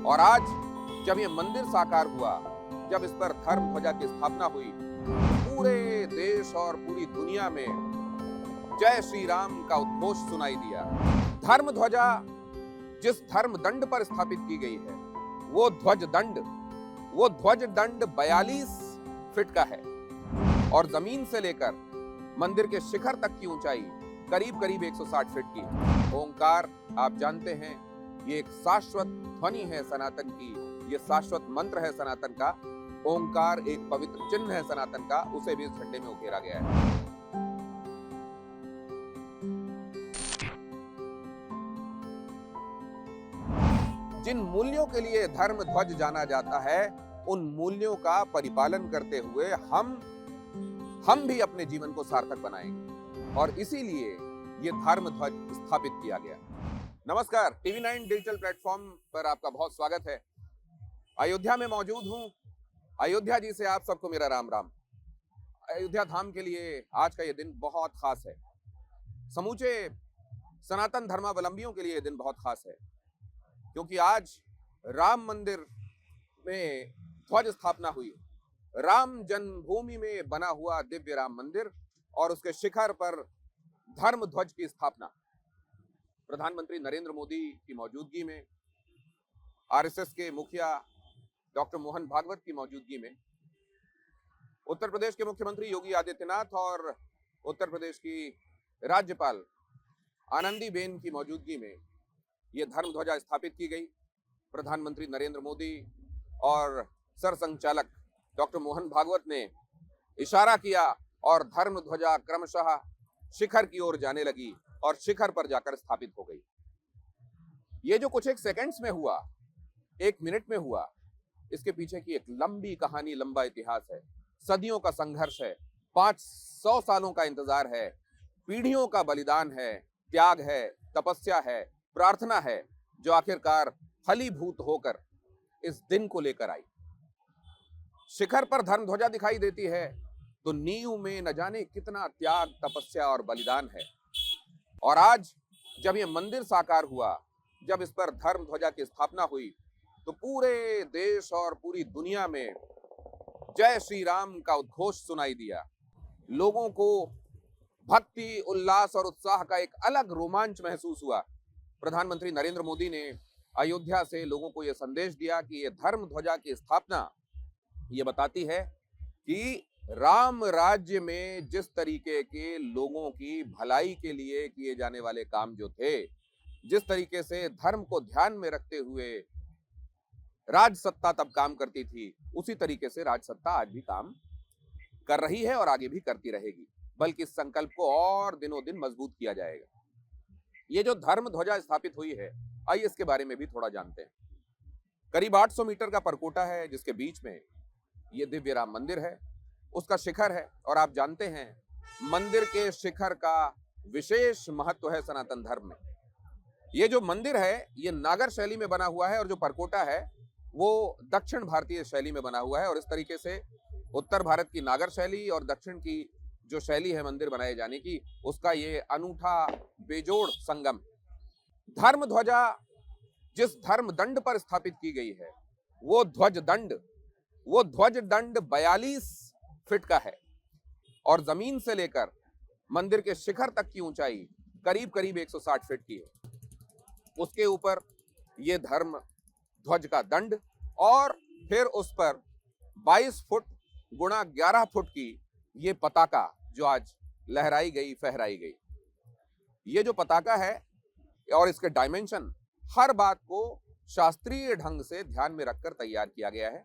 और आज जब ये मंदिर साकार हुआ, जब इस पर धर्म ध्वजा की स्थापना हुई, पूरे देश और पूरी दुनिया में जय श्री राम का उद्घोष सुनाई दिया। धर्म ध्वजा जिस धर्म दंड पर स्थापित की गई है, वो ध्वज दंड 42 फीट का है और जमीन से लेकर मंदिर के शिखर तक की ऊंचाई करीब करीब 160 फीट की है। ओंकार, आप जानते हैं, ये एक शाश्वत ध्वनि है सनातन की, ये शाश्वत मंत्र है सनातन का। ओंकार एक पवित्र चिन्ह है सनातन का, उसे भी इस झंडे में उकेरा गया है। जिन मूल्यों के लिए धर्म ध्वज जाना जाता है, उन मूल्यों का परिपालन करते हुए हम भी अपने जीवन को सार्थक बनाएंगे और इसीलिए ये धर्म ध्वज स्थापित किया गया। नमस्कार, टीवी 9 डिजिटल प्लेटफॉर्म पर आपका बहुत स्वागत है। अयोध्या में मौजूद हूं। अयोध्या जी से आप सबको मेरा राम राम। अयोध्या धाम के लिए आज का ये दिन बहुत खास है। समूचे सनातन धर्मावलंबियों के लिए ये दिन बहुत खास है, क्योंकि आज राम मंदिर में ध्वज स्थापना हुई। राम जन्मभूमि में बना हुआ दिव्य राम मंदिर और उसके शिखर पर धर्म ध्वज की स्थापना। प्रधानमंत्री नरेंद्र मोदी की मौजूदगी में, आरएसएस के मुखिया डॉक्टर मोहन भागवत की मौजूदगी में, उत्तर प्रदेश के मुख्यमंत्री योगी आदित्यनाथ और उत्तर प्रदेश की राज्यपाल आनंदीबेन की मौजूदगी में ये धर्म ध्वजा स्थापित की गई। प्रधानमंत्री नरेंद्र मोदी और सरसंघचालक डॉक्टर मोहन भागवत ने इशारा किया और धर्म ध्वजा क्रमशः शिखर की ओर जाने लगी और शिखर पर जाकर स्थापित हो गई। ये जो कुछ एक सेकंड्स में हुआ, एक मिनट में हुआ, इसके पीछे की एक लंबी कहानी, लंबा इतिहास है। सदियों का संघर्ष है, 500 सालों का इंतजार है, पीढ़ियों का बलिदान है, त्याग है, तपस्या है, प्रार्थना है, जो आखिरकार फलीभूत होकर इस दिन को लेकर आई। शिखर पर धर्म ध्वजा दिखाई देती है तो नींव में न जाने कितना त्याग, तपस्या और बलिदान है। और आज जब ये मंदिर साकार हुआ, जब इस पर धर्म ध्वजा की स्थापना हुई, तो पूरे देश और पूरी दुनिया में जय श्री राम का उद्घोष सुनाई दिया। लोगों को भक्ति, उल्लास और उत्साह का एक अलग रोमांच महसूस हुआ। प्रधानमंत्री नरेंद्र मोदी ने अयोध्या से लोगों को यह संदेश दिया कि यह धर्म ध्वजा की स्थापना ये बताती है कि राम राज्य में जिस तरीके के लोगों की भलाई के लिए किए जाने वाले काम जो थे, जिस तरीके से धर्म को ध्यान में रखते हुए राज सत्ता तब काम करती थी, उसी तरीके से राज सत्ता आज भी काम कर रही है और आगे भी करती रहेगी। बल्कि इस संकल्प को और दिनों दिन मजबूत किया जाएगा। ये जो धर्म ध्वजा स्थापित हुई है, आइए इसके बारे में भी थोड़ा जानते हैं। करीब 800 मीटर का परकोटा है, जिसके बीच में ये दिव्य राम मंदिर है, उसका शिखर है। और आप जानते हैं, मंदिर के शिखर का विशेष महत्व है सनातन धर्म में। ये जो मंदिर है, ये नागर शैली में बना हुआ है और जो परकोटा है वो दक्षिण भारतीय शैली में बना हुआ है। और इस तरीके से उत्तर भारत की नागर शैली और दक्षिण की जो शैली है मंदिर बनाए जाने की, उसका ये अनूठा बेजोड़ संगम। धर्म ध्वजा जिस धर्म दंड पर स्थापित की गई है, वो ध्वज दंड 42 फीट का है और जमीन से लेकर मंदिर के शिखर तक की ऊंचाई करीब करीब 160 फीट की है। उसके ऊपर ये धर्म ध्वज का दंड और फिर उस पर 22 फुट गुणा 11 फुट की ये पताका जो आज लहराई गई, फहराई गई। ये जो पताका है और इसके डायमेंशन, हर बात को शास्त्रीय ढंग से ध्यान में रखकर तैयार किया गया है।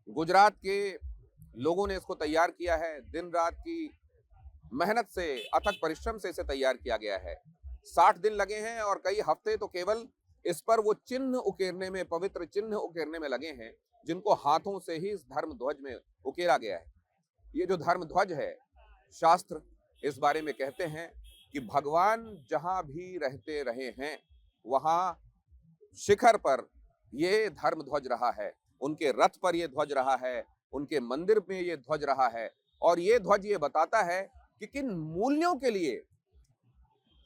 गुजरात के लोगों ने इसको तैयार किया है। दिन रात की मेहनत से, अथक परिश्रम से इसे तैयार किया गया है। 60 दिन लगे हैं और कई हफ्ते तो केवल इस पर वो चिन्ह उकेरने में, पवित्र चिन्ह उकेरने में लगे हैं, जिनको हाथों से ही इस धर्म ध्वज में उकेरा गया है। ये जो धर्म ध्वज है, शास्त्र इस बारे में कहते हैं कि भगवान जहां भी रहते रहे हैं, वहां शिखर पर ये धर्म ध्वज रहा है, उनके रथ पर ये ध्वज रहा है, उनके मंदिर में ये ध्वज रहा है। और ये ध्वज ये बताता है कि किन मूल्यों के लिए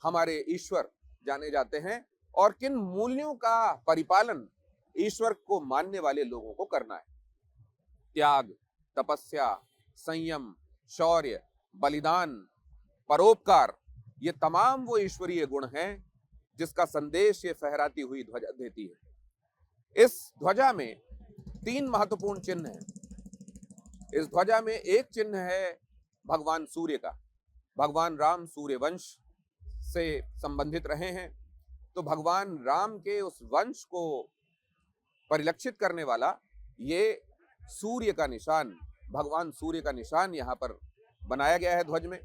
हमारे ईश्वर जाने जाते हैं और किन मूल्यों का परिपालन ईश्वर को मानने वाले लोगों को करना है। त्याग, तपस्या, संयम, शौर्य, बलिदान, परोपकार, ये तमाम वो ईश्वरीय गुण हैं जिसका संदेश ये फहराती हुई ध्वजा देती है। इस ध्वजा में 3 महत्वपूर्ण चिन्ह हैं। इस ध्वजा में एक चिन्ह है भगवान सूर्य का। भगवान राम सूर्य वंश से संबंधित रहे हैं, तो भगवान राम के उस वंश को परिलक्षित करने वाला ये सूर्य का निशान, भगवान सूर्य का निशान यहाँ पर बनाया गया है ध्वज में,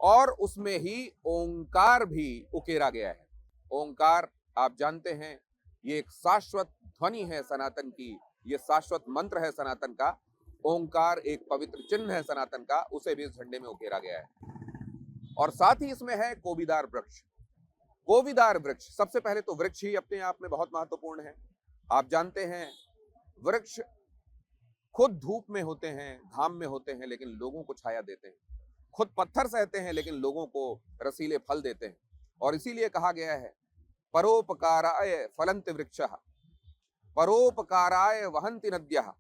और उसमें ही ओंकार भी उकेरा गया है। ओंकार आप जानते हैं, ये एक शाश्वत ध्वनि है सनातन की, ये शाश्वत मंत्र है सनातन का। ओंकार एक पवित्र चिन्ह है सनातन का, उसे भी इस झंडे में उकेरा गया है। और साथ ही इसमें है कोविदार वृक्ष। कोविदार वृक्ष, सबसे पहले तो वृक्ष ही अपने आप में बहुत महत्वपूर्ण है। आप जानते हैं वृक्ष खुद धूप में होते हैं, घाम में होते हैं, लेकिन लोगों को छाया देते हैं। खुद पत्थर सहते हैं, लेकिन लोगों को रसीले फल देते हैं। और इसीलिए कहा गया है परोपकाराय फलन्ति वृक्षः, परोपकाराय वहन्ति नद्यः,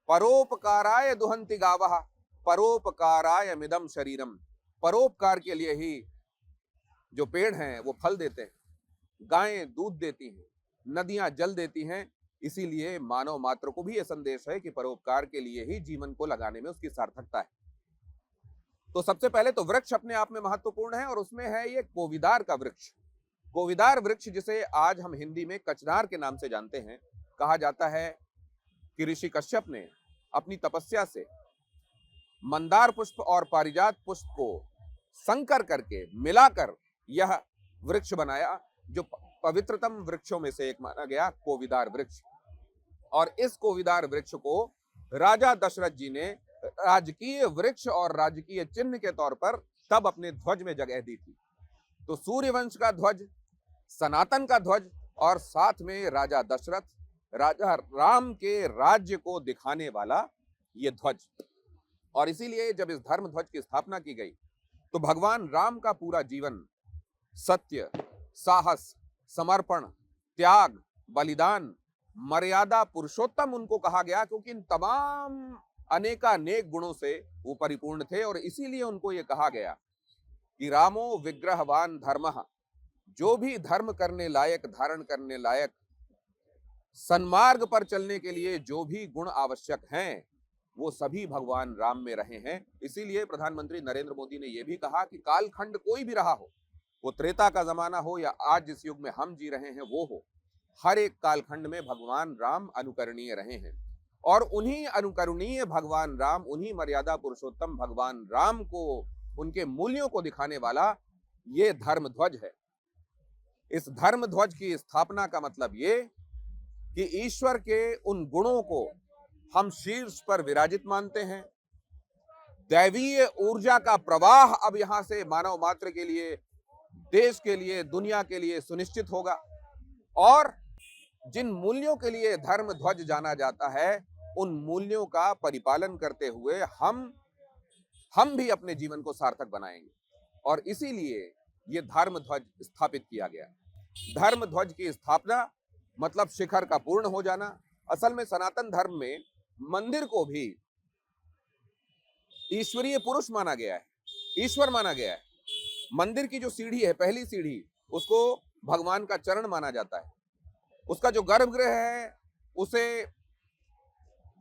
परोपकाराय दुहन्ति गावः, परोपकाराय मिदं शरीरम। परोपकार के लिए ही जो पेड़ हैं वो फल देते हैं, गायें दूध देती हैं, नदियां जल देती हैं। इसीलिए मानव मात्र को भी यह संदेश है कि परोपकार के लिए ही जीवन को लगाने में उसकी सार्थकता है। तो सबसे पहले तो वृक्ष अपने आप में महत्वपूर्ण है, और उसमें है ये कोविदार का वृक्ष। कोविदार वृक्ष, जिसे आज हम हिंदी में कचनार के नाम से जानते हैं, कहा जाता है कि ऋषि कश्यप ने अपनी तपस्या से मंदार पुष्प और पारिजात पुष्प को संकर करके मिलाकर यह वृक्ष बनाया, जो पवित्रतम वृक्षों में से एक माना गया कोविदार वृक्ष। और इस कोविदार वृक्ष को राजा दशरथ जी ने राजकीय वृक्ष और राजकीय चिन्ह के तौर पर तब अपने ध्वज में जगह दी थी। तो सूर्यवंश का ध्वज, सनातन का ध्वज, और साथ में राजा दशरथ, राजा राम के राज्य को दिखाने वाला ये ध्वज। और इसीलिए जब इस धर्म ध्वज की स्थापना की गई तो भगवान राम का पूरा जीवन सत्य, साहस, समर्पण, त्याग, बलिदान, मर्यादा पुरुषोत्तम उनको कहा गया, क्योंकि इन तमाम अनेकानेक गुणों से वो परिपूर्ण थे। और इसीलिए उनको ये कहा गया कि रामो विग्रहवान धर्मः, जो भी धर्म करने लायक, धारण करने लायक, सन्मार्ग पर चलने के लिए जो भी गुण आवश्यक हैं, वो सभी भगवान राम में रहे हैं। इसीलिए प्रधानमंत्री नरेंद्र मोदी ने यह भी कहा कि कालखंड कोई भी रहा हो, वो त्रेता का जमाना हो या आज जिस युग में हम जी रहे हैं वो हो, हर एक कालखंड में भगवान राम अनुकरणीय रहे हैं। और उन्हीं अनुकरणीय भगवान राम, उन्हीं मर्यादा पुरुषोत्तम भगवान राम को, उनके मूल्यों को दिखाने वाला ये धर्म ध्वज है। इस धर्म ध्वज की स्थापना का मतलब ये कि ईश्वर के उन गुणों को हम शीर्ष पर विराजित मानते हैं। दैवीय ऊर्जा का प्रवाह अब यहां से मानव मात्र के लिए, देश के लिए, दुनिया के लिए सुनिश्चित होगा। और जिन मूल्यों के लिए धर्म ध्वज जाना जाता है, उन मूल्यों का परिपालन करते हुए हम भी अपने जीवन को सार्थक बनाएंगे। और इसीलिए ये धर्म ध्वज स्थापित किया गया। धर्म ध्वज की स्थापना मतलब शिखर का पूर्ण हो जाना। असल में सनातन धर्म में मंदिर को भी ईश्वरीय पुरुष माना गया है, ईश्वर माना गया है। मंदिर की जो सीढ़ी है, पहली सीढ़ी, उसको भगवान का चरण माना जाता है। उसका जो गर्भगृह है उसे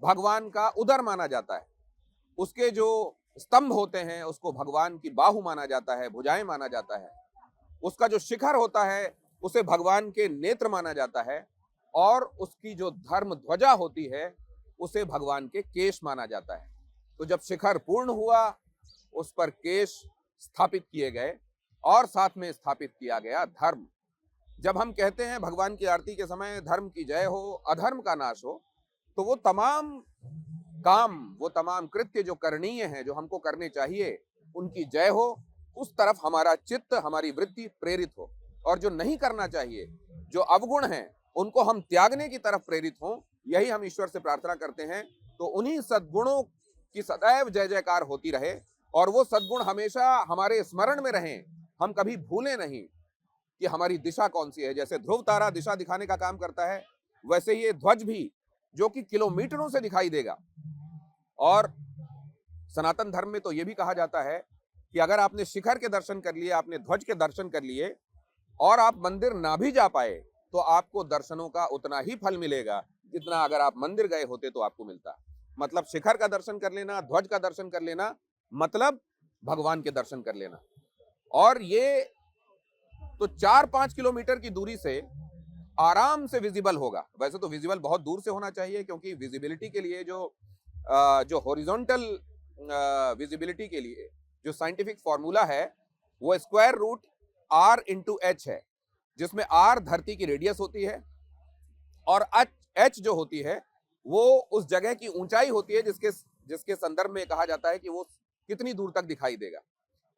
भगवान का उदर माना जाता है। उसके जो स्तंभ होते हैं उसको भगवान की बाहु माना जाता है, भुजाएं माना जाता है। उसका जो शिखर होता है उसे भगवान के नेत्र माना जाता है। और उसकी जो धर्म ध्वजा होती है उसे भगवान के केश माना जाता है। तो जब शिखर पूर्ण हुआ, उस पर केश स्थापित किए गए और साथ में स्थापित किया गया धर्म। जब हम कहते हैं भगवान की आरती के समय धर्म की जय हो, अधर्म का नाश हो, तो वो तमाम काम, वो तमाम कृत्य जो करणीय हैं, जो हमको करने चाहिए, उनकी जय हो, उस तरफ हमारा चित्त, हमारी वृत्ति प्रेरित हो। और जो नहीं करना चाहिए, जो अवगुण हैं, उनको हम त्यागने की तरफ प्रेरित हों, यही हम ईश्वर से प्रार्थना करते हैं। तो उन्हीं सद्गुणों की सदैव जय जयकार होती रहे और वो सद्गुण हमेशा हमारे स्मरण में रहें। हम कभी भूलें नहीं कि हमारी दिशा कौन सी है। जैसे ध्रुव तारा दिशा दिखाने का काम करता है, वैसे ये ध्वज भी, जो कि किलोमीटरों से दिखाई देगा। और सनातन धर्म में तो ये भी कहा जाता है कि अगर आपने शिखर के दर्शन कर लिए, आपने ध्वज के दर्शन कर लिए और आप मंदिर ना भी जा पाए, तो आपको दर्शनों का उतना ही फल मिलेगा जितना अगर आप मंदिर गए होते तो आपको मिलता। मतलब शिखर का दर्शन कर लेना, ध्वज का दर्शन कर लेना, मतलब भगवान के दर्शन कर लेना। और ये तो 4-5 किलोमीटर की दूरी से आराम से विजिबल होगा। वैसे तो विजिबल बहुत दूर से होना चाहिए, क्योंकि विजिबिलिटी के लिए जो हॉरिजॉन्टल विजिबिलिटी के लिए जो साइंटिफिक फॉर्मूला है वो square root r into H है, जिसमें r धरती की रेडियस होती है और h जो होती है वो उस जगह की ऊंचाई होती है जिसके संदर्भ में कहा जाता है कि वो कितनी दूर तक दिखाई देगा।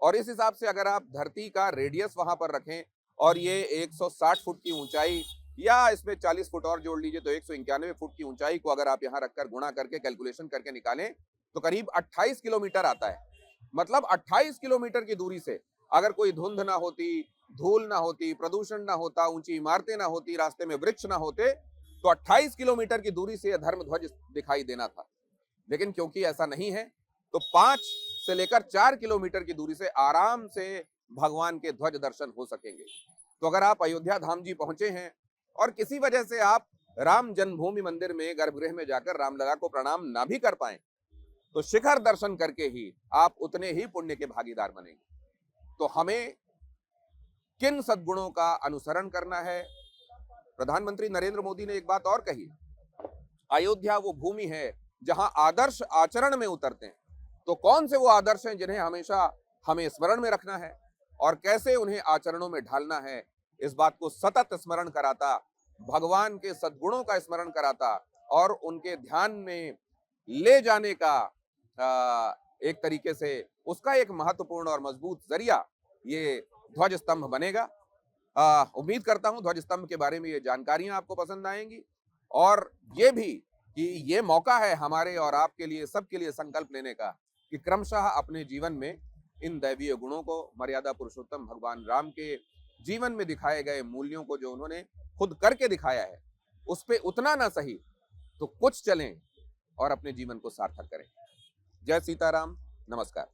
और इस हिसाब से अगर आप धरती का रेडियस वहां पर रखें और ये 160 फुट की ऊंचाई या इसमें 40 फुट और जोड़ लीजिए तो 191 फुट की ऊंचाई को अगर आप यहां रखकर गुणा करके कैलकुलेशन करके निकालें तो करीब 28 किलोमीटर आता है। मतलब 28 किलोमीटर की दूरी से अगर कोई धुंध ना होती, धूल ना होती, प्रदूषण ना होता, ऊंची इमारतें ना होती, रास्ते में वृक्ष ना होते, तो 28 किलोमीटर की दूरी से यह धर्म ध्वज दिखाई देना था। लेकिन क्योंकि ऐसा नहीं है, तो 5 से लेकर 4 किलोमीटर की दूरी से आराम से भगवान के ध्वज दर्शन हो सकेंगे। तो अगर आप अयोध्या धाम जी पहुंचे हैं और किसी वजह से आप राम जन्मभूमि मंदिर में गर्भगृह में जाकर रामलला को प्रणाम ना भी कर पाए, तो शिखर दर्शन करके ही आप उतने ही पुण्य के भागीदार बनेंगे। तो हमें किन सद्गुणों का अनुसरण करना है? प्रधानमंत्री नरेंद्र मोदी ने एक बात और कही, अयोध्या वो भूमि है जहां आदर्श आचरण में उतरते हैं। तो कौन से वो आदर्श हैं जिन्हें हमेशा हमें स्मरण में रखना है और कैसे उन्हें आचरणों में ढालना है, इस बात को सतत स्मरण कराता, भगवान के सद्गुणों का स्मरण कराता और उनके ध्यान में ले जाने का एक तरीके से उसका एक महत्वपूर्ण और मजबूत जरिया ये ध्वज स्तंभ बनेगा। उम्मीद करता हूं ध्वज स्तंभ के बारे में ये जानकारियां आपको पसंद आएंगी और ये भी कि ये मौका है हमारे और आपके लिए, सबके लिए संकल्प लेने का कि क्रमशः अपने जीवन में इन दैवीय गुणों को, मर्यादा पुरुषोत्तम भगवान राम के जीवन में दिखाए गए मूल्यों को जो उन्होंने खुद करके दिखाया है, उस पे उतना ना सही तो कुछ चलें और अपने जीवन को सार्थक करें। जय सीताराम, नमस्कार।